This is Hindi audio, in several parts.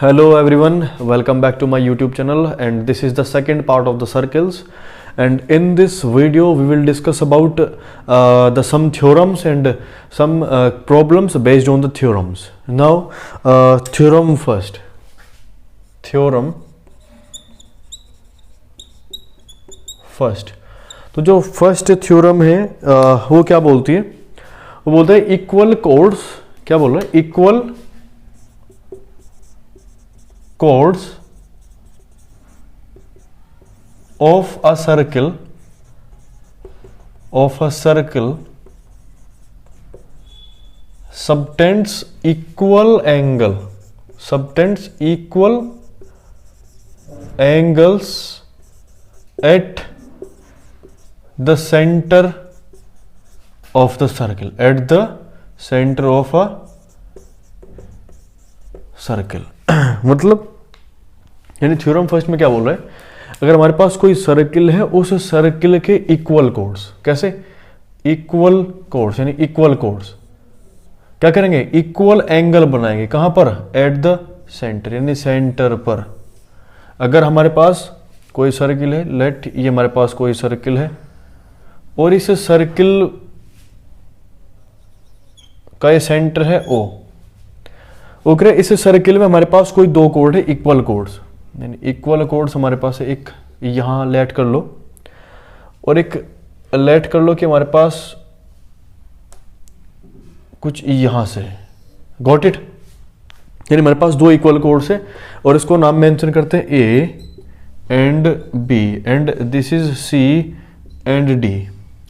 Hello everyone, welcome back to my YouTube channel, and this is the second part of the circles. And in this video we will discuss about some theorems and some problems based on the theorems. Now theorem first. Theorem first. तो जो फर्स्ट थ्योरम है वो क्या बोलती है? वो बोलते हैं इक्वल कोड्स. क्या बोल रहा है? Equal chords of a circle subtends equal angles at the center of the circle, at the center of a circle. मतलब यानी थ्योरम फर्स्ट में क्या बोल रहा है? अगर हमारे पास कोई सर्किल है, उस सर्किल के इक्वल कोड्स. कैसे? इक्वल कोड्स यानी इक्वल कोड्स क्या करेंगे? इक्वल एंगल बनाएंगे. कहां पर? एट द सेंटर यानी सेंटर पर. अगर हमारे पास कोई सर्किल है, लेट ये हमारे पास कोई सर्किल है और इस सर्किल का ये सेंटर है O. ओके, इस सर्किल में हमारे पास कोई दो कोड है, इक्वल कोड्स. यानी इक्वल कोड्स हमारे पास है. एक यहां लेट कर लो और एक लेट कर लो कि हमारे पास कुछ यहां से. Got it? यानी हमारे पास दो इक्वल कोड्स है और इसको नाम मेंशन करते हैं A and B and this is C and D.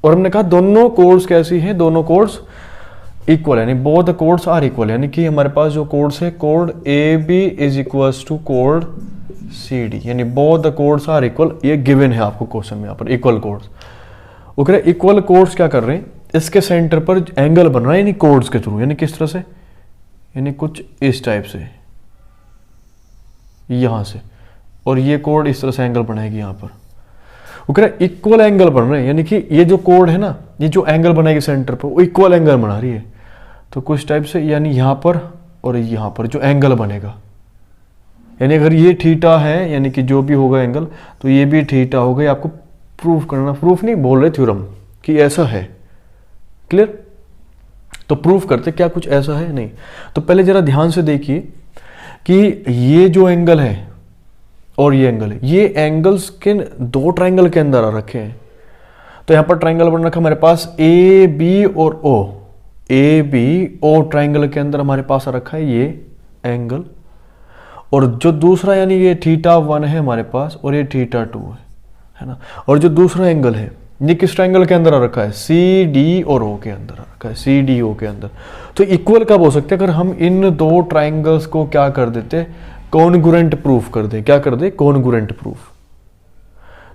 और हमने कहा दोनों कोड्स कैसी हैं? दोनों कोड्स इक्वल, यानी both the chords are equal. यानी कि हमारे पास जो कोड्स है, कोड AB इज इक्वल्स टू कोड CD, यानी both the chords are equal. ये गिवन है आपको क्वेश्चन में, यहाँ पर equal chords. Okay, equal chords क्या कर रहे हैं? इसके सेंटर पर एंगल बन रहा है यानी कोड्स के थ्रू. यानी किस तरह से? यानी कुछ इस टाइप से, यहां से, और ये कोड इस तरह से एंगल बनाएगी यहाँ पर. ओके, इक्वल एंगल बन रहे हैं. यानी कि ये जो कोड है ना, ये जो एंगल बनाएगी सेंटर पर, वो इक्वल एंगल बना रही है. तो कुछ टाइप से, यानी यहाँ पर और यहाँ पर जो एंगल बनेगा, यानी अगर ये थीटा है, यानी कि जो भी होगा एंगल, तो ये भी थीटा होगा. आपको प्रूफ करना, प्रूफ नहीं बोल रहे थ्योरम कि ऐसा है. क्लियर? तो प्रूफ करते क्या कुछ ऐसा है? नहीं. तो पहले जरा ध्यान से देखिए कि ये जो एंगल है और ये एंगल है, ये एंगल्स के दो ट्राइंगल के अंदर आ रखे हैं. तो यहां पर ट्राइंगल बन रखा हमारे पास AB और O. ABO ट्राइंगल के अंदर हमारे पास आ रखा है ये एंगल, और जो दूसरा यानी ये θ1 है हमारे पास और ये θ2 है ना. और जो दूसरा एंगल है ये किस ट्राइंगल के अंदर आ रखा है? CD और O के अंदर आ रखा है, CDO के अंदर. तो इक्वल कब हो सकते हैं? अगर हम इन दो ट्राइंगल्स को क्या कर देते? कॉन्ग्रुएंट प्रूफ कर दे. क्या कर दे? Congruent proof.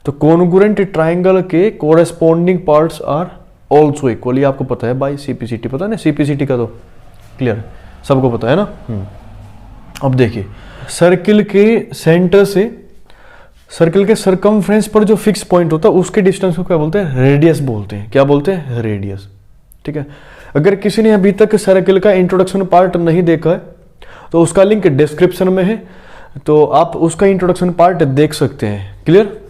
तो कॉन्ग्रुएंट ट्राइंगल के corresponding parts are also equal. ये आपको पता है बाय CPCT. पता है ना CPCT का? तो क्लियर, सबको पता है ना. अब देखिए, सर्किल के सेंटर से सर्किल के सरकमफ्रेंस पर जो फिक्स पॉइंट होता है उसके डिस्टेंस को क्या बोलते हैं? रेडियस बोलते हैं. क्या बोलते हैं? रेडियस. ठीक है. अगर किसी ने अभी तक सर्किल का इंट्रोडक्शन पार्ट नहीं देखा है तो उसका लिंक डिस्क्रिप्शन में है, तो आप उसका इंट्रोडक्शन पार्ट देख सकते हैं. क्लियर?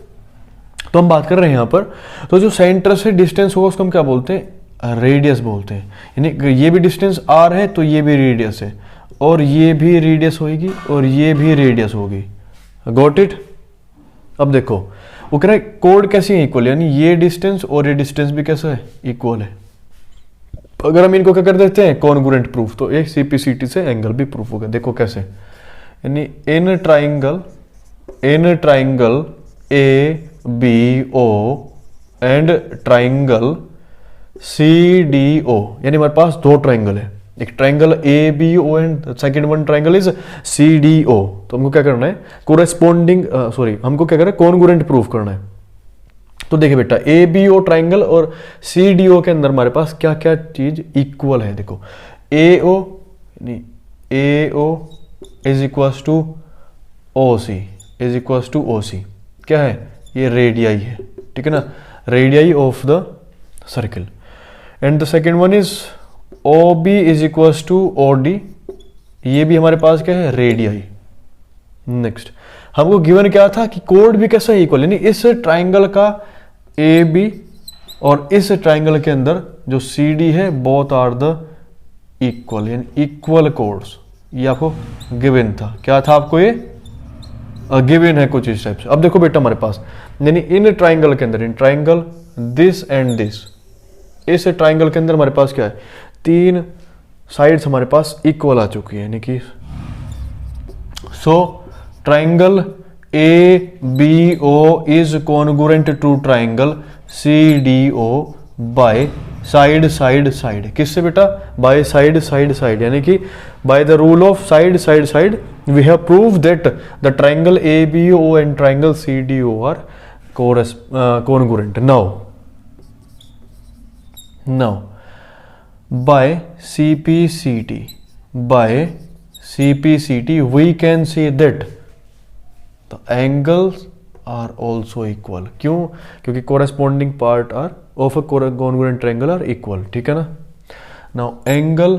तो हम बात कर रहे हैं यहाँ पर, तो जो सेंटर से डिस्टेंस होगा उसको हम क्या बोलते हैं? रेडियस बोलते हैं. यानी ये भी डिस्टेंस R है तो ये भी रेडियस है, और ये भी रेडियस होगी और ये भी रेडियस होगी. Got it? अब देखो वो कह रहा है कोड कैसी है? इक्वल. यानी ये डिस्टेंस और ये डिस्टेंस भी कैसा है? इक्वल है. अगर हम इनको क्या कर देते हैं? Congruent proof. तो एक CPCT से एंगल भी प्रूफ होगा. देखो कैसे? यानी in triangle ABO and triangle CDO, यानी हमारे पास दो ट्राइंगल है. एक triangle ABO and second one triangle is CDO. तो हमको क्या करना है? कोरेस्पोंडिंग हमको क्या करना है? कॉन्ग्रुएंट प्रूफ करना है. तो देखिए बेटा, ABO ट्राइंगल और CDO के अंदर हमारे पास क्या क्या चीज इक्वल है? देखो, AO is equals to OC क्या है? ये रेडियाई है. ठीक है ना? Radii of the circle. And the second one is OB is equals to OD. ये भी हमारे पास क्या है? रेडियाई. नेक्स्ट हमको गिवन क्या था कि कोड भी कैसा है, इक्वल, यानी इस ट्राइंगल का ए बी और इस ट्राइंगल के अंदर जो सी डी है बोथ आर द इक्वल, यानी इक्वल कोड्स। ये आपको गिवन था, क्या था आपको ये गिवन है कुछ इस टाइप से। अब देखो बेटा हमारे पास, यानी इन ट्राइंगल के अंदर, in triangle this and this, इस ट्राइंगल के अंदर हमारे पास क्या है, तीन साइड्स हमारे पास इक्वल आ चुकी है, यानी कि so triangle A B O is congruent to triangle C D O by side side side. किससे बेटा, बाय साइड साइड साइड, यानी कि by the rule of side side side we have prove that the triangle A B O and triangle C D O are congruent. Now by CPCT we can say that the angles are also equal. क्यों? क्योंकि corresponding part are of a congruent triangle are equal. ठीक है ना? Now angle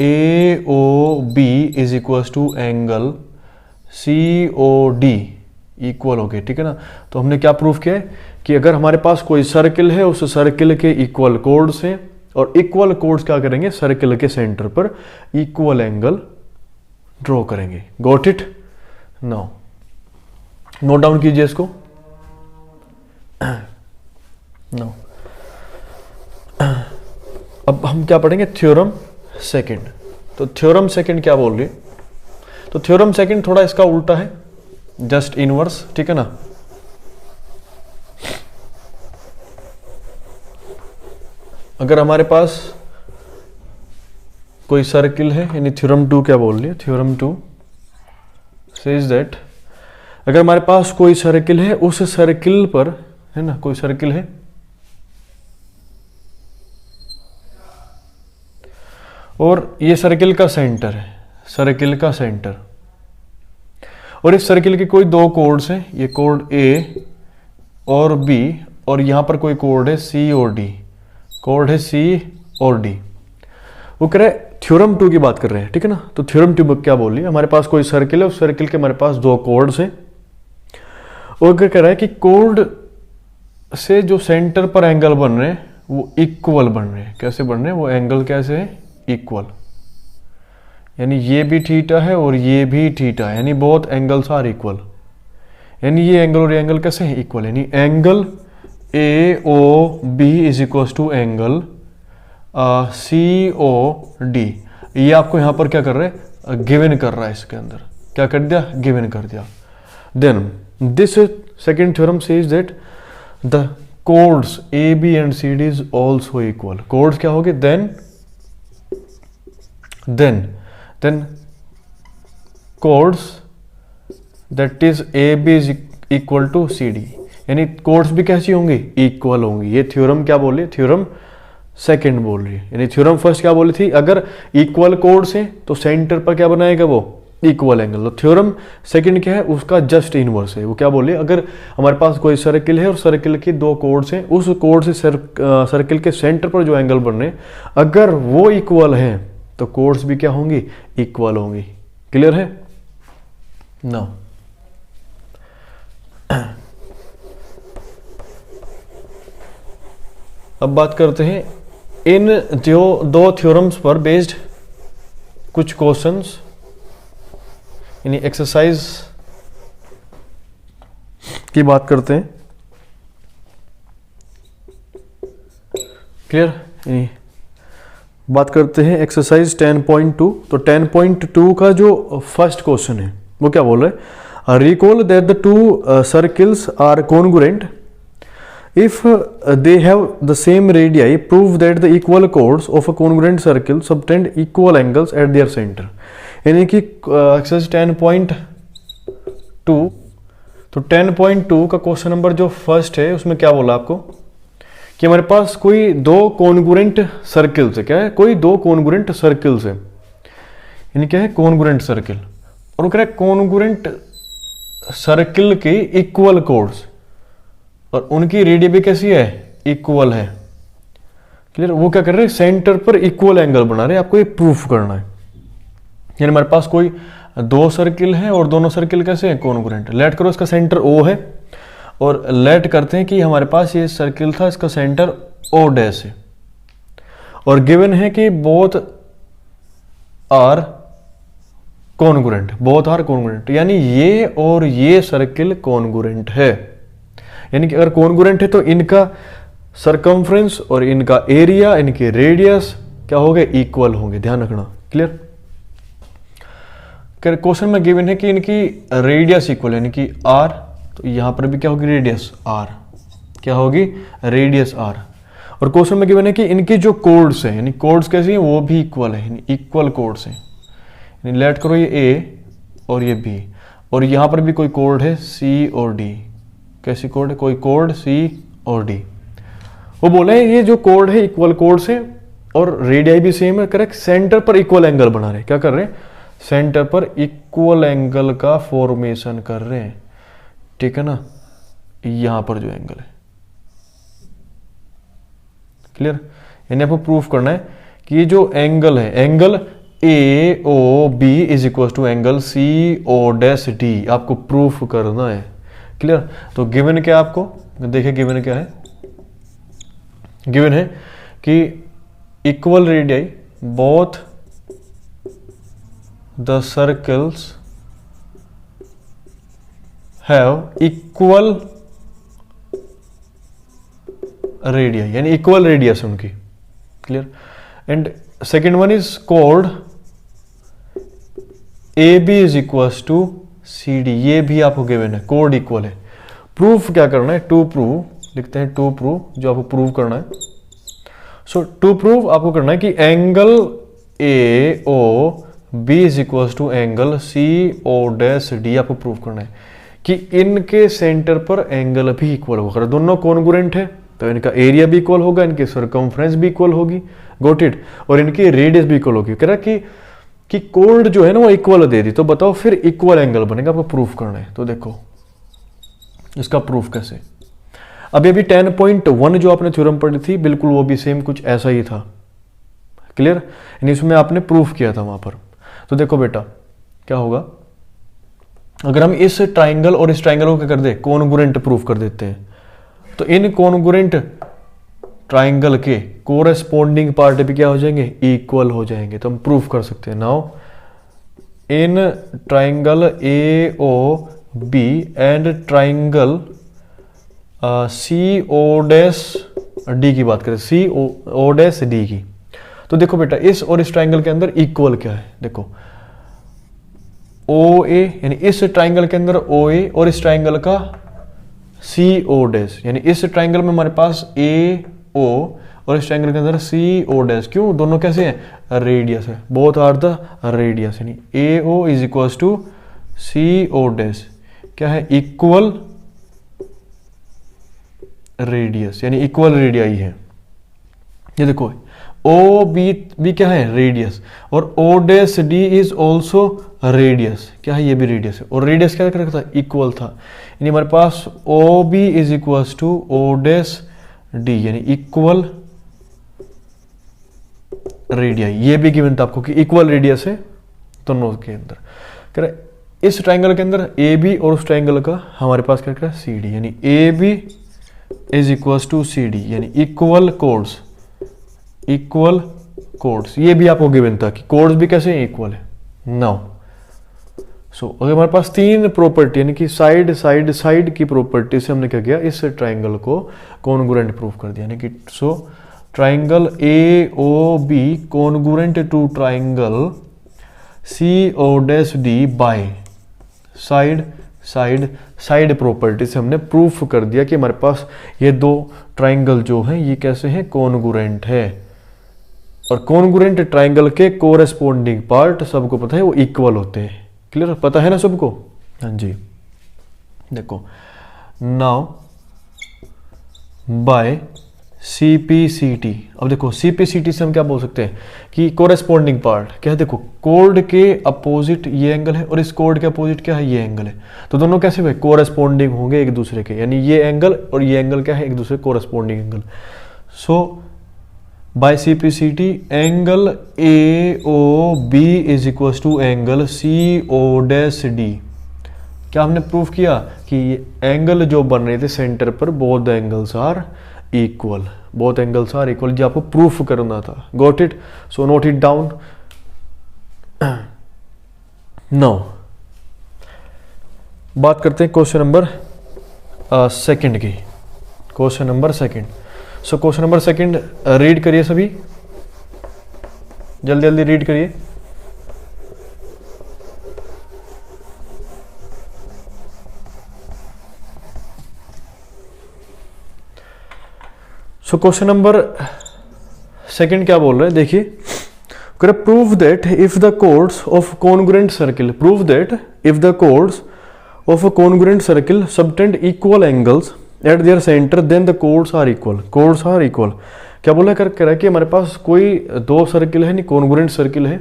AOB is equals to angle COD equal हो गए। ठीक है ना? तो हमने क्या प्रूफ किया है कि अगर हमारे पास कोई सर्किल है, उस सर्किल के इक्वल कोड्स हैं और इक्वल कोड्स क्या करेंगे, सर्किल के सेंटर पर इक्वल एंगल ड्रॉ करेंगे। Got it? Now note down कीजिए इसको। नाउ अब हम क्या पढ़ेंगे, थ्योरम सेकंड। तो थ्योरम सेकंड क्या बोल रही है, तो थ्योरम सेकंड थोड़ा इसका उल्टा है, जस्ट इनवर्स। ठीक है ना? अगर हमारे पास कोई सर्किल है, यानी थ्योरम टू क्या बोल रही है, थ्योरम टू सेज दैट अगर हमारे पास कोई सर्किल है, उस सर्किल पर, है ना, कोई सर्किल है और ये सर्किल का सेंटर है, सर्किल का सेंटर, और इस सर्किल के कोई दो कोड्स हैं, ये कोड ए और बी, और यहां पर कोई कोड है सी और डी, कोड है सी और डी। वो कह रहे हैं थ्योरम टू की बात कर रहे हैं। ठीक है ना? तो थ्योरम टू क्या बोल रही है, हमारे पास कोई सर्किल है, उस सर्किल के हमारे पास दो कोड्स हैं, और क्या कह रहा है कि कोड से जो सेंटर पर एंगल बन रहे हैं वो इक्वल बन रहे हैं। कैसे बन रहे हैं वो एंगल, कैसे है, इक्वल, यानी ये भी थीटा है और ये भी थीटा है, यानी बोथ एंगल्स आर इक्वल, यानी ये एंगल और ये एंगल कैसे है, इक्वल, यानी angle A O B is equal to angle C O D. ये आपको यहां पर क्या कर रहा है, गिवन कर रहा है, इसके अंदर क्या कर दिया, गिवन कर दिया। Then this second theorem says that the chords A B and C D is also equal. Chords क्या हो गए, then chords that is AB is equal to CD, यानी कोड्स भी कैसी होंगी, इक्वल होंगी। ये थ्योरम क्या बोल रही है, थ्योरम सेकंड बोल रही है। यानी थ्योरम फर्स्ट क्या बोली थी, अगर इक्वल कोड्स हैं तो सेंटर पर क्या बनाएगा, वो इक्वल एंगल। तो थ्योरम सेकंड क्या है, उसका जस्ट इनवर्स है। वो क्या बोल रही है, अगर हमारे पास कोई सर्किल है और सर्किल के दो कोड्स हैं, उस कोड से सर्किल के सेंटर पर जो एंगल बन रहे हैं अगर वो इक्वल है तो कोड्स भी क्या होंगी, इक्वल होंगी। क्लियर है? नाउ अब बात करते हैं इन जो दो थ्योरम्स पर बेस्ड कुछ क्वेश्चंस, यानी एक्सरसाइज की बात करते हैं। क्लियर? बात करते हैं एक्सरसाइज 10.2। तो 10.2 का जो फर्स्ट क्वेश्चन है वो क्या बोल रहा है, recall that the two circles are congruent if they have the same radii, prove that the equal chords of a congruent circle subtend equal angles at their centre. यानी कि एक्सरसाइज 10.2, तो 10.2 का क्वेश्चन नंबर जो फर्स्ट है उसमें क्या बोला आपको कि हमारे पास कोई दो कॉन्ग्रुएंट सर्किल्स है। क्या है, कोई दो कॉन्ग्रुएंट सर्किल्स है, यानी क्या है, कॉन्ग्रुएंट सर्किल, और वो कह रहा है कॉन्ग्रुएंट सर्किल के इक्वल कोड्स और उनकी रेडियस भी कैसी है, इक्वल है। क्लियर? वो क्या कर रहे हैं, सेंटर पर इक्वल एंगल बना रहे हैं, आपको ये प्रूफ करना है। यानी हमारे पास कोई दो सर्किल हैं और दोनों सर्किल कैसे हैं, कॉन्ग्रुएंट। लेट करो इसका सेंटर ओ है और लेट करते हैं कि हमारे पास ये सर्किल था, इसका सेंटर ओ डैश है और गिवन है कि both are congruent, both are congruent, यानी ये और ये सर्किल कॉन्ग्रुएंट है। यानी कि अगर कॉन्ग्रुएंट है तो इनका सरकमफ्रेंस और इनका एरिया, इनके रेडियस क्या हो गए, इक्वल होंगे। ध्यान रखना, क्लियर। क्वेश्चन में गिवन है कि इनकी रेडियस इक्वल है, यानी कि आर, तो यहां पर भी क्या होगी, रेडियस आर, क्या होगी, रेडियस आर। और क्वेश्चन में गिवन है कि इनकी जो कोड्स है, यानी कोड्स कैसी है, वो भी इक्वल है, यानी इक्वल कोड्स है। यानी लेट करो ये ए और ये बी, और यहां पर भी कोई कोड है सी और डी। कैसी कोड है, कोई कोड सी और डी। वो बोले ये जो कोड है इक्वल कोड्स है और रेडियाई भी सेम है, करेक्ट। सेंटर पर इक्वल एंगल बना रहे, क्या कर रहे हैं, सेंटर पर इक्वल एंगल का फॉर्मेशन कर रहे हैं, ठीक है ना। यहां पर जो एंगल है, क्लियर। यानी आपको प्रूफ करना है कि ये जो एंगल है, angle A O B is equal to angle C O dash D, आपको प्रूफ करना है, क्लियर। तो गिवन क्या आपको देखिए, गिवन क्या है, गिवन है कि equal radii both the circles have equal radii, यानी इक्वल रेडियस उनकी, clear. And second one is कोड A B is equal to C D, ये भी आपको गिवन है, कोड इक्वल है। प्रूफ क्या करना है, टू प्रूव, लिखते हैं टू प्रूव, जो आपको प्रूव करना है। सो टू प्रूव आपको करना है कि angle A O B is equal to angle C O dash D, आपको प्रूव करना है कि इनके सेंटर पर एंगल भी इक्वल होगा। अगर दोनों कॉन्ग्रुएंट है तो इनका एरिया भी इक्वल होगा, इनकी सरकमफ्रेंस भी इक्वल होगी, गॉट इट, और इनकी रेडियस भी इक्वल होगी। कह रहा कि कोड जो है ना वो इक्वल दे दी, तो बताओ फिर इक्वल एंगल बनेगा, आपको प्रूफ करना है। तो देखो इसका प्रूफ कैसे। अभी 10.1 जो आपने थ्योरम पढ़ी थी, बिल्कुल वो भी सेम कुछ ऐसा ही था, क्लियर। यानी इसमें आपने प्रूफ किया था वहां पर। तो देखो बेटा क्या होगा, अगर हम इस ट्राइंगल और इस ट्राइंगल को क्या कर दे, कॉन्ग्रुएंट प्रूफ कर देते हैं, तो इन कॉन्ग्रुएंट ट्राइंगल के कोरेस्पोंडिंग पार्ट भी क्या हो जाएंगे, इक्वल हो जाएंगे। तो हम प्रूफ कर सकते हैं। Now in triangle A O B and triangle C O dash D की बात करें, सी ओ डैश डी की, तो देखो बेटा इस और इस ट्राइंगल के अंदर इक्वल क्या है, देखो ओ ए, यानी इस ट्राइंगल के अंदर ओ ए और इस ट्राइंगल का सी ओ डैश, यानी इस ट्राइंगल में हमारे पास ए ओ और इस ट्राइंगल के अंदर सी ओ डैश। क्यों, दोनों कैसे हैं, रेडियस है, बोथ आर द रेडियस, यानी A O is equal to C O dash क्या है, इक्वल रेडियस, यानी इक्वल रेडियाई है। ये देखो ओ बी क्या है, रेडियस, और O dash D is also radius, क्या है, ये भी रेडियस है। और रेडियस क्या रखा था, इक्वल था, यानी हमारे पास O B is equal to O dash D, यानी इक्वल रेडियाई। ये भी गिवन था आपको कि इक्वल रेडियस है दोनों के अंदर। कह रहे इस ट्राइंगल के अंदर ए बी और उस ट्राइंगल का हमारे पास क्या कह सी डी, यानी A B is equal to C D, यानी इक्वल कोड्स, इक्वल कोड्स। ये भी आपको गिवन था कि कोड्स भी कैसे इक्वल है। नाउ सो अगर हमारे पास तीन प्रॉपर्टी, यानी कि साइड साइड साइड की प्रॉपर्टी से हमने क्या किया, इस ट्राइंगल को कॉन्ग्रुएंट प्रूफ कर दिया, यानी कि so triangle A O B congruent to triangle C O dash D by side side side property से हमने प्रूफ कर दिया कि हमारे पास ये दो ट्राइंगल जो हैं ये कैसे हैं, कॉन्ग्रुएंट है। और कॉन्ग्रुएंट ट्राइंगल के कोरेस्पोंडिंग पार्ट सबको पता है वो इक्वल होते हैं, क्लियर, पता है ना सबको, हाँ जी। देखो नाउ बाय CPCT, अब देखो CPCT से हम क्या बोल सकते हैं कि कोरेस्पोंडिंग पार्ट क्या है, देखो कोड के अपोजिट ये एंगल है और इस कोड के अपोजिट क्या है, ये एंगल है, तो दोनों कैसे हुए, कोरेस्पोंडिंग होंगे एक दूसरे के, यानी ये एंगल और ये एंगल क्या है, एक दूसरे corresponding angle. So by CPCT angle AOB is equal to angle CO'D। क्या हमने प्रूफ किया कि एंगल जो बन रहे थे सेंटर पर both angles are equal, both angles are equal, जो आपको प्रूफ करना था। Got it? So note it down. Now बात करते हैं क्वेश्चन नंबर सेकंड की। Question number second. So question number second read करिए सभी, जल्दी जल्दी रीड करिए। सो क्वेश्चन नंबर सेकंड क्या बोल रहे हैं, देखिए। Prove that if the chords of congruent circle, prove that if the chords of a congruent circle subtend equal angles at their centre then the chords are equal. Chords are equal क्या बोला कर रहा है कि हमारे पास कोई दो सर्किल है, नहीं कॉन्ग्रुएंट सर्किल है।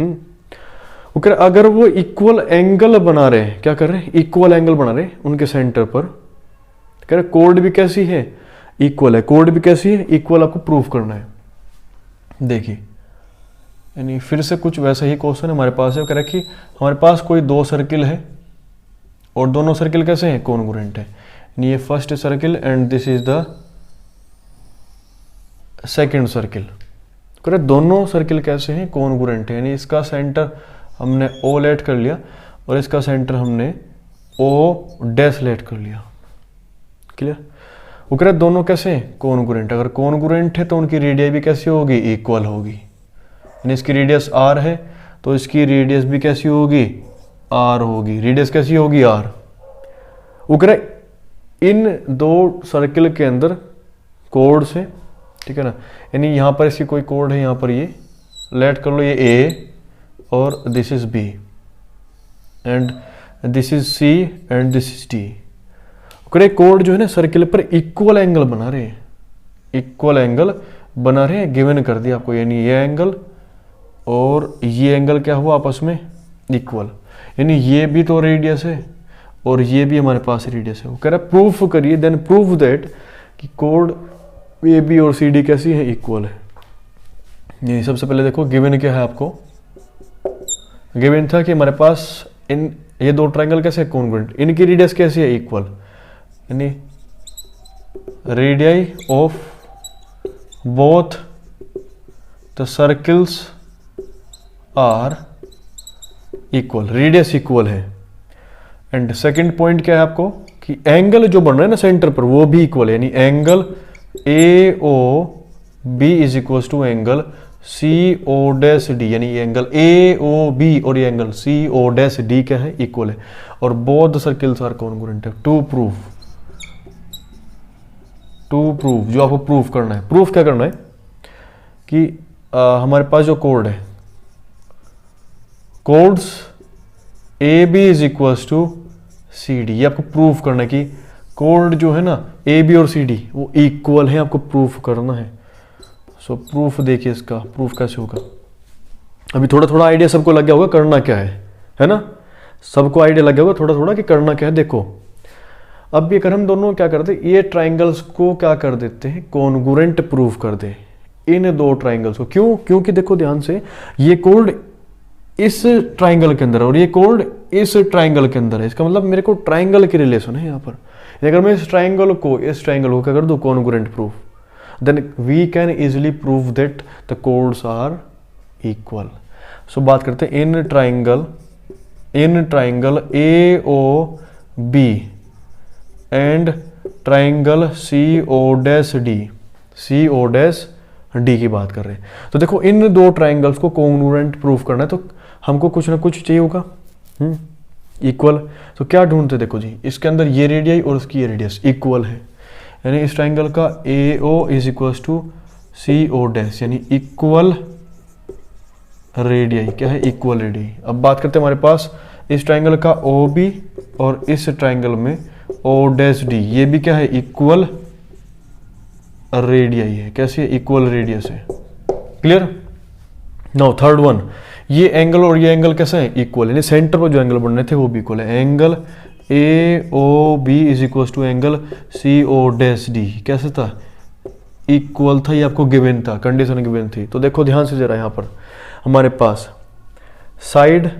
वो कह रहा अगर वो इक्वल एंगल बना रहे हैं, क्या कर रहे हैं, इक्वल एंगल बना रहे हैं उनके सेंटर पर। कह रहे कोड भी कैसी है, इक्वल है। कोड भी कैसी है, इक्वल आपको प्रूफ करना है। देखिए यानी फिर से कुछ वैसा ही क्वेश्चन हमारे पास है। कह रहा है कि हमारे पास कोई दो सर्किल है और दोनों सर्किल कैसे हैं, कॉन्ग्रुएंट है। यानी ये first circle and this is the second circle. कह रहे दोनों सर्किल कैसे हैं, कॉन्ग्रुएंट है। यानी इसका सेंटर हमने O लेट कर लिया और इसका सेंटर हमने O' लेट कर लिया। क्लियर? वो कह रहे दोनों कैसे हैं, कॉन्ग्रुएंट। अगर कॉन्ग्रुएंट है तो उनकी रेडियस भी कैसी होगी, इक्वल होगी। यानी इसकी रेडियस R है तो इसकी रेडियस भी कैसी होगी, R होगी। रेडियस कैसी होगी, R। वो कह रहे इन दो सर्किल के अंदर कोड से, ठीक है ना, यानी यहाँ पर इसकी कोई कोड है, यहाँ पर ये लेट कर लो, ये A और this is B and this is C and this is D। Code जो है ना सर्किल पर इक्वल एंगल बना रहे हैं, इक्वल एंगल बना रहे हैं, गिवन कर दिया आपको। यानी ये एंगल और ये एंगल क्या हुआ आपस में, इक्वल। यानी ये भी तो रेडियस है और ये भी हमारे पास रेडियस है। वो कह रहा है प्रूफ करिए, देन प्रूव दैट कि कोड AB और CD कैसी है, इक्वल है। ये सबसे पहले देखो गिवन क्या है आपको। गिवन था कि हमारे पास इन ये दो ट्रायंगल कैसे कॉन्ग्रुएंट, इनकी रेडियस कैसी है, इक्वल। यानी radii of both the circles are equal, radius equal है। एंड सेकंड पॉइंट क्या है आपको कि एंगल जो बन रहा है ना सेंटर पर वो भी इक्वल है। यानी angle AOB is equal to angle CO'D। यानी ये एंगल AOB और ये एंगल CO'D क्या है, इक्वल है। और both the circles are congruent है। टू प्रूफ जो आपको प्रूफ करना है, प्रूफ क्या करना है कि हमारे पास जो कोड है, chords AB is equal to CD, ये आपको प्रूफ करना है कि कोड जो है ना AB और CD वो इक्वल है, आपको प्रूफ करना है। सो प्रूफ देखिए, इसका प्रूफ कैसे होगा। अभी थोड़ा थोड़ा आइडिया सबको लग गया होगा करना क्या है ना, सबको आइडिया लग गया होगा थोड़ा थोड़ा कि करना क्या है। देखो अब ये कर हम दोनों क्या करते हैं, ये ट्राइंगल्स को क्या कर देते हैं, कॉन्ग्रुएंट प्रूफ कर दे इन दो ट्राइंगल्स को। क्यों? क्योंकि देखो ध्यान से, ये कोड इस ट्राइंगल के अंदर और ये कोड इस ट्राइंगल के अंदर है। इसका मतलब मेरे को ट्राइंगल की रिलेशन है यहाँ पर। अगर मैं इस ट्राइंगल को क्या कर दूं, congruent proof, then we can easily prove that the chords are equal. So बात करते हैं इन triangle AOB and triangle CO'D की बात कर रहे हैं। तो देखो इन दो ट्राइंगल्स को कॉन्ग्रुएंट प्रूफ करना है तो हमको कुछ ना कुछ चाहिए होगा इक्वल। तो क्या ढूंढते, देखो जी इसके अंदर ये रेडियस और उसकी ये रेडियस इक्वल है। यानी इस ट्राइंगल का AO is equal to CO'D, यानी इक्वल रेडियस क्या है, इक्वल रेडियस। अब बात करते हैं हमारे पास इस ट्राइंगल का OB और इस ट्राइंगल में O'D, ये भी क्या है, इक्वल रेडियस है। कैसी है, इक्वल रेडियस है। क्लियर? नाउ थर्ड वन, ये एंगल और ये एंगल कैसे हैं, इक्वल। यानी सेंटर पर जो एंगल बन रहे थे वो भी इक्वल है। Angle AOB is equal to angle CO'D, कैसे था, इक्वल था, ये आपको गिवन था, कंडीशन गिवन थी। तो देखो ध्यान से जरा, यहाँ पर हमारे पास साइड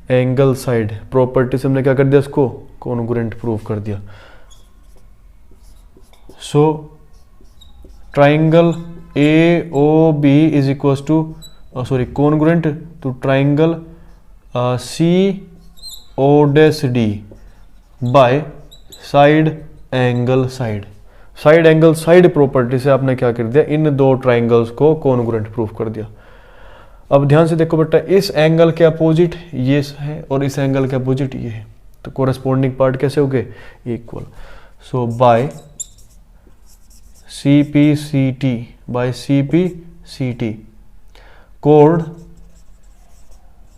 एंगल साइड प्रॉपर्टी से हमने क्या कर दिया, इसको कॉन्ग्रुएंट प्रूव कर दिया। So triangle AOB is equal to sorry congruent to triangle COD by side angle side. Side angle side property से आपने क्या कर दिया, इन दो ट्राइंगल्स को कॉन्ग्रुएंट प्रूफ कर दिया। अब ध्यान से देखो बेटा, इस एंगल के अपोजिट ये है और इस एंगल के अपोजिट ये है, तो कोरेस्पोंडिंग पार्ट कैसे हो गए, equal. So by CPCT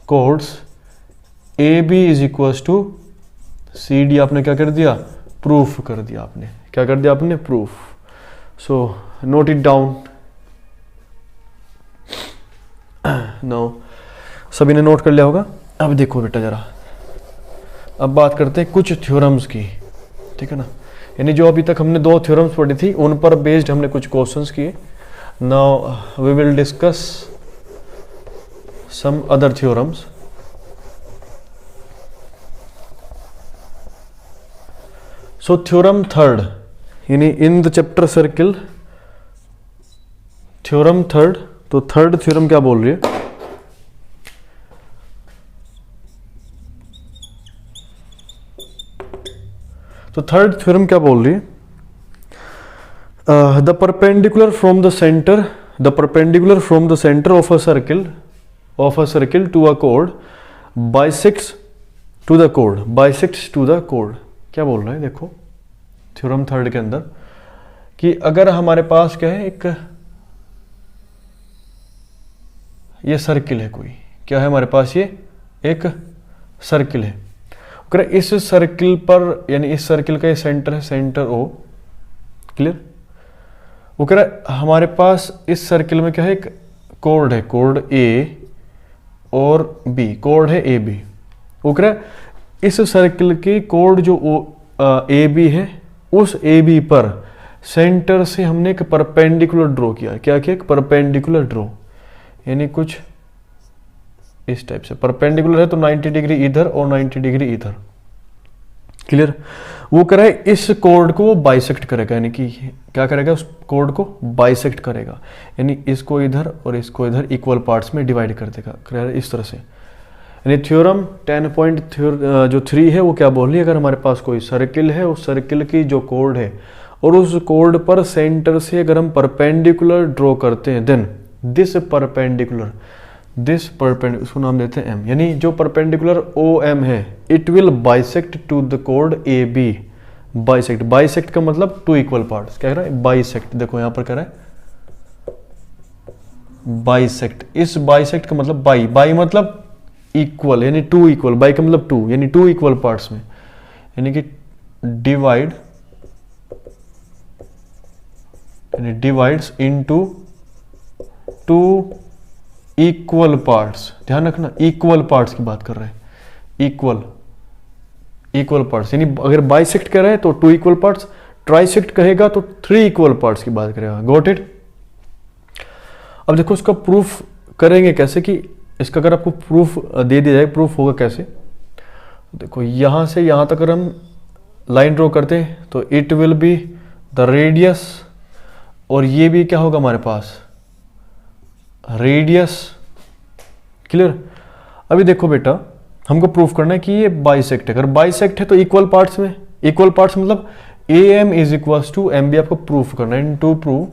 chords AB is equal to CD आपने क्या कर दिया, प्रूफ कर दिया। आपने क्या कर दिया, आपने proof. So note it down now. सभी ने नोट कर लिया होगा। अब देखो बेटा जरा, अब बात करते हैं कुछ थ्योरम्स की, ठीक है ना। यानी जो अभी तक हमने 2 थ्योरम्स पढ़ी थी, उन पर बेस्ड हमने कुछ क्वेश्चंस किए। Now we will discuss some other theorems. So theorem third, यानी in the chapter circle theorem third. तो थर्ड थ्योरम क्या बोल रही है, तो थर्ड थ्योरम क्या बोल रही है, the perpendicular from the centre of a circle to a code bisects to the code. क्या बोल रहा है, देखो थ्योरम थर्ड के अंदर कि अगर हमारे पास क्या है, ये सर्किल है कोई, क्या है हमारे पास, ये एक सर्किल है। अगर इस सर्किल पर, यानी इस सर्किल का ये सेंटर है, सेंटर O, क्लियर। वो कह रहा है हमारे पास इस सर्किल में क्या है, एक कोड है, कोड A और B, कोड है AB। वो कह रहा है इस सर्किल की कोड जो AB है, उस AB पर सेंटर से हमने एक परपेंडिकुलर ड्रॉ किया। क्या किया, एक परपेंडिकुलर ड्रॉ, यानी कुछ इस टाइप से परपेंडिकुलर है तो 90 डिग्री इधर और 90 डिग्री इधर, क्लियर। वो कह रहा है इस कोड को वो बाइसेक्ट करेगा, यानी कि क्या करेगा, उस कोड को बाइसेक्ट करेगा, यानी इसको इधर और इसको इधर इक्वल पार्ट्स में डिवाइड कर देगा, कह रहा है इस तरह से। यानी थ्योरम 10.3 है वो क्या बोल रही है, अगर हमारे पास कोई सर्किल है, उस सर्किल की जो कोड है और उस कोड पर सेंटर से अगर हम परपेंडिकुलर ड्रॉ करते हैं, देन दिस परपेंडिकुलर उसको नाम देते हैं M, यानी जो परपेंडिकुलर OM है, it will bisect to the कोड AB। बाइसेक्ट का मतलब टू इक्वल पार्ट्स, क्या कह रहा है, बाइसेक्ट। देखो यहां पर कह रहा है बाइसेक्ट। इस बाइसेक्ट का मतलब बाई मतलब इक्वल, यानी टू इक्वल, बाई का मतलब टू, यानी टू इक्वल पार्ट्स में, यानी कि divides into two equal parts. ध्यान रखना, इक्वल पार्ट्स की बात कर रहे हैं, इक्वल पार्ट्स। यानी अगर बाइसेक्ट कह रहे हैं तो टू इक्वल पार्ट्स, ट्राइसेक्ट कहेगा तो 3 इक्वल पार्ट्स की बात करेगा। Got it. अब देखो इसका प्रूफ करेंगे कैसे, कि इसका अगर आपको प्रूफ दे दिया जाए, प्रूफ होगा कैसे। देखो यहां से यहां तक अगर हम लाइन ड्रॉ करते हैं तो it will be the radius, और ये भी क्या होगा हमारे पास, रेडियस, क्लियर। अभी देखो बेटा, हमको प्रूफ करना है कि ये बाइसेक्ट है। अगर बाइसेक्ट है तो इक्वल पार्ट्स में, इक्वल पार्ट्स मतलब AM is equal to MB आपको प्रूफ करना है। टू प्रूव,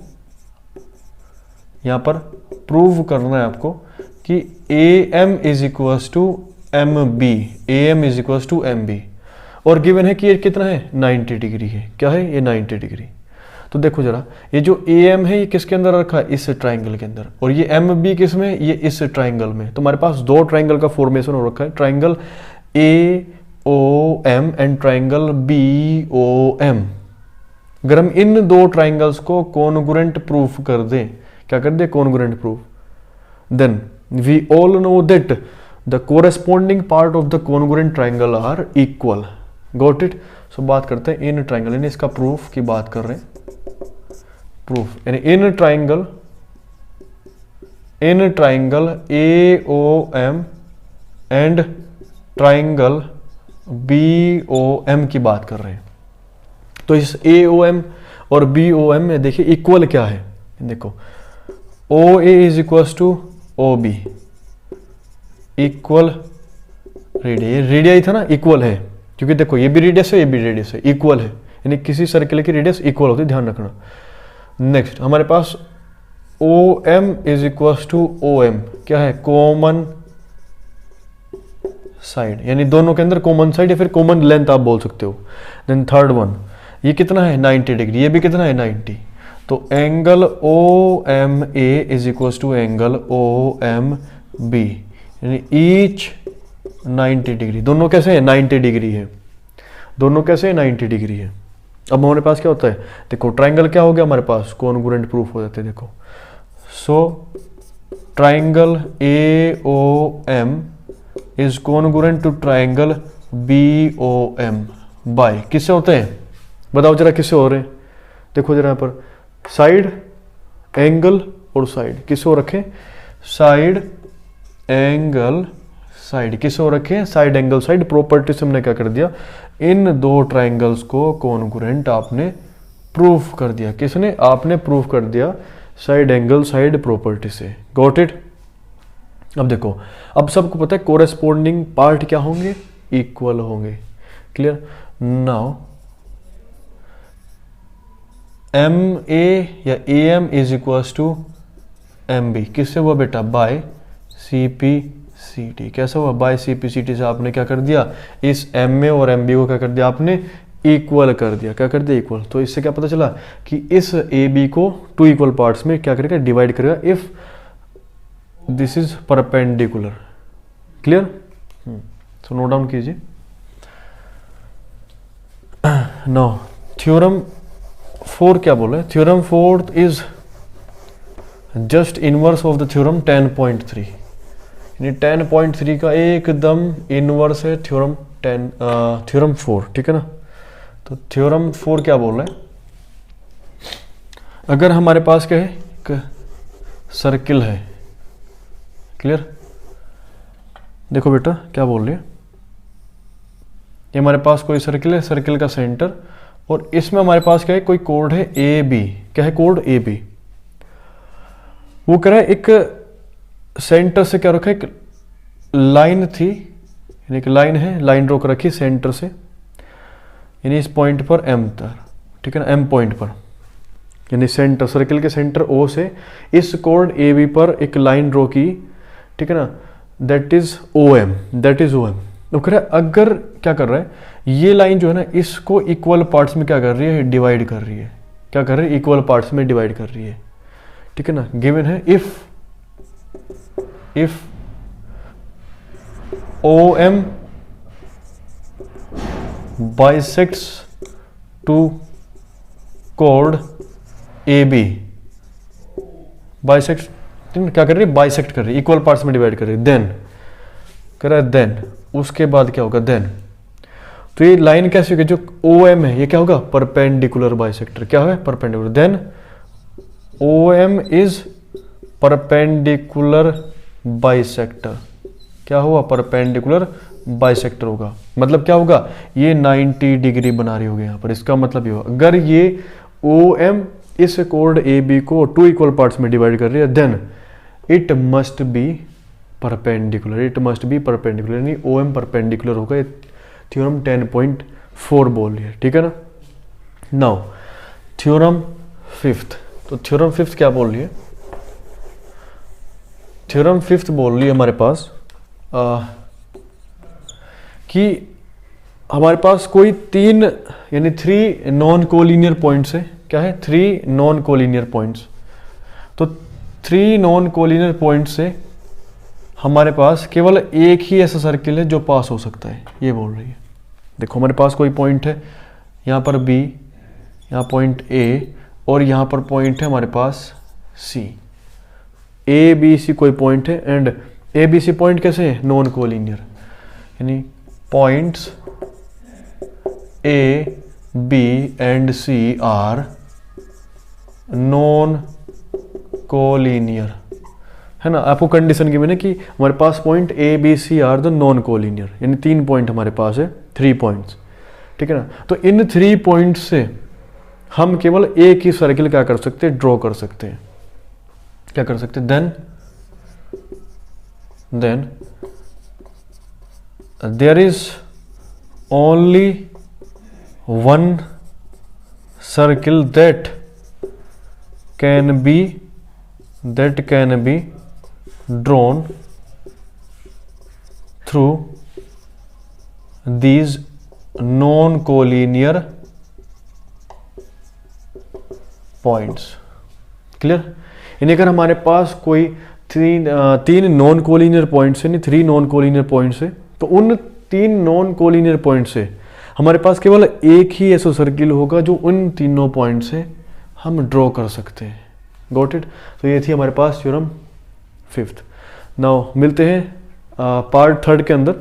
यहां पर प्रूव करना है आपको कि AM is equal to MB, AM is equal to MB, और गिवन है कि ये कितना है, 90 डिग्री है। क्या है ये, 90 डिग्री। तो देखो जरा, ये जो AM है ये किसके अंदर रखा है, इस ट्राइंगल के अंदर, और ये MB किस में, ये इस ट्राइंगल में। तो हमारे पास 2 ट्राइंगल का फॉर्मेशन हो रखा है, triangle AOM and triangle BOM। अगर हम इन 2 ट्राइंगल्स को कॉन्ग्रुएंट प्रूफ कर दें, क्या कर दे, congruent proof, then we all know that the corresponding part of the congruent triangle are equal. Got it. So बात करते हैं इन ट्राइंगल, यानी इसका प्रूफ की बात कर रहे हैं। प्रूफ, यानी in triangle AOM and triangle BOM की बात कर रहे हैं। तो इस AOM और BOM में देखिए इक्वल क्या है, देखो OA is equals to OB, equal radius, radius था ना, इक्वल है, क्योंकि देखो ये भी रेडियस है ये भी रेडियस है, इक्वल है, यानी किसी सर्कल की रेडियस इक्वल होती है, ध्यान रखना। नेक्स्ट हमारे पास OM is equals to OM, क्या है, कॉमन साइड, यानी दोनों के अंदर कॉमन साइड या फिर कॉमन लेंथ आप बोल सकते हो। देन थर्ड वन, ये कितना है 90 डिग्री, ये भी कितना है 90, तो angle OMA is equals to angle OMB, यानी ईच 90 डिग्री, दोनों कैसे है 90 डिग्री है, दोनों कैसे है 90 डिग्री है। अब हमारे पास क्या होता है, देखो ट्राइंगल क्या हो गया हमारे पास, कॉन्ग्रुएंट प्रूफ हो जाते हैं। देखो so triangle AOM is congruent to triangle BOM by, किससे होते हैं बताओ जरा, किससे हो रहे हैं, देखो जरा यहाँ पर साइड एंगल और साइड किससे हो रखे, साइड एंगल साइड किससे हो रखे हैं, साइड एंगल साइड प्रॉपर्टी से हमने क्या कर दिया, इन दो ट्राइंगल्स को कॉन्ग्रुएंट आपने प्रूफ कर दिया, किसने, आपने प्रूफ कर दिया साइड एंगल साइड प्रॉपर्टी से। Got it. अब देखो, अब सबको पता है कोरेस्पोंडिंग पार्ट क्या होंगे, इक्वल होंगे, क्लियर। नाउ MA या AM is equals to MB, किससे हुआ बेटा, बाय CPCT, कैसा हुआ, बाय CPCT से आपने क्या कर दिया, इस MA और MB को क्या कर दिया आपने, इक्वल कर दिया, क्या कर दिया, इक्वल। तो इससे क्या पता चला कि इस AB को टू इक्वल पार्ट्स में क्या करेगा, डिवाइड करेगा, if this is perpendicular, clear. So note down कीजिए। नाउ थ्योरम 4 क्या बोला है, theorem 4 is just inverse of the theorem 10.3, यानी 10.3 का एकदम इनवर्स है थ्योरम 4, ठीक है ना। तो थ्योरम 4 क्या बोल रहा है, अगर हमारे पास क्या है, एक सर्किल है, क्लियर। देखो बेटा क्या बोल रहे हैं, ये हमारे पास कोई सर्किल है, सर्किल का सेंटर, और इसमें हमारे पास क्या है, कोई कोड है AB, क्या है कोड AB, वो कह रहा है एक सेंटर से क्या रखा है, एक लाइन थी, यानी एक लाइन है, लाइन रोक रखी सेंटर से, यानी इस पॉइंट पर M तक, ठीक है ना, M पॉइंट पर, यानी सेंटर, सर्किल के सेंटर O से इस कोड AB पर एक लाइन ड्रॉ की, ठीक है ना, that is OM, that is OM। तो कह रहा है अगर क्या कर रहा है, ये लाइन जो है ना, इसको इक्वल पार्ट्स में क्या कर रही है, डिवाइड कर रही है, क्या कर रही है, इक्वल पार्ट्स में डिवाइड कर रही है, ठीक है ना। गिवन है इफ OM बाइसेक्ट्स टू कोड AB, बाइसेक्ट क्या कर रही है, बाइसेक्ट कर रही है, इक्वल पार्ट्स में डिवाइड कर रही है, देन कह रहा है देन उसके बाद क्या होगा, देन तो ये लाइन कैसी होगी, जो OM है ये क्या होगा, परपेंडिकुलर बाइसेक्टर, क्या है, perpendicular, then OM is perpendicular bisector, क्या हुआ, परपेंडिकुलर बाइसेक्टर होगा, मतलब क्या होगा, ये 90 डिग्री बना रही होगी यहाँ पर, इसका मतलब ये होगा अगर ये OM इस कोड AB को टू इक्वल पार्ट्स में डिवाइड कर रही है, then it must be perpendicular, it must be perpendicular, यानी OM परपेंडिकुलर होगा, ये थ्योरम 10.4 बोल रही है, ठीक है ना। नाउ थ्योरम 5, तो थ्योरम 5 क्या बोल रही है, थ्योरम 5 बोल रही है हमारे पास कि हमारे पास कोई 3 यानी 3 नॉन कोलिनियर पॉइंट्स है, क्या है, 3 नॉन कोलिनियर पॉइंट्स। तो 3 नॉन कोलिनियर पॉइंट्स से हमारे पास केवल एक ही ऐसा सर्किल है जो पास हो सकता है, ये बोल रही है। देखो हमारे पास कोई पॉइंट है, यहाँ पर B, यहाँ पॉइंट A, और यहाँ पर पॉइंट है हमारे पास C, ABC कोई पॉइंट है, एंड ABC पॉइंट कैसे है, नॉन कोलिनियर, यानी points A, B and C are non collinear, है ना। आपको कंडीशन की मैंने कि हमारे पास point A B C are the non collinear, यानी 3 पॉइंट हमारे पास है, 3 पॉइंट्स, ठीक है ना। तो इन 3 पॉइंट से हम केवल एक ही सर्किल क्या कर सकते हैं, ड्रॉ कर सकते हैं, क्या कर सकते हैं, then there is only one circle that can be drawn through these non-collinear points। Clear. यानी अगर हमारे पास कोई तीन नॉन कोलिनियर पॉइंट्स है, नहीं 3 नॉन कोलिनियर पॉइंट्स है, तो उन 3 नॉन कोलिनियर पॉइंट से हमारे पास केवल एक ही ऐसा सर्किल होगा जो उन तीनों पॉइंट से हम ड्रॉ कर सकते हैं। Got it. तो ये थी हमारे पास थ्योरम 5th। नाउ मिलते हैं पार्ट 3rd के अंदर।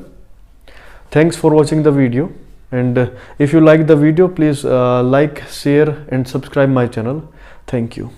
Thanks for watching the video, and if you like the video please like, share and subscribe my channel. Thank you.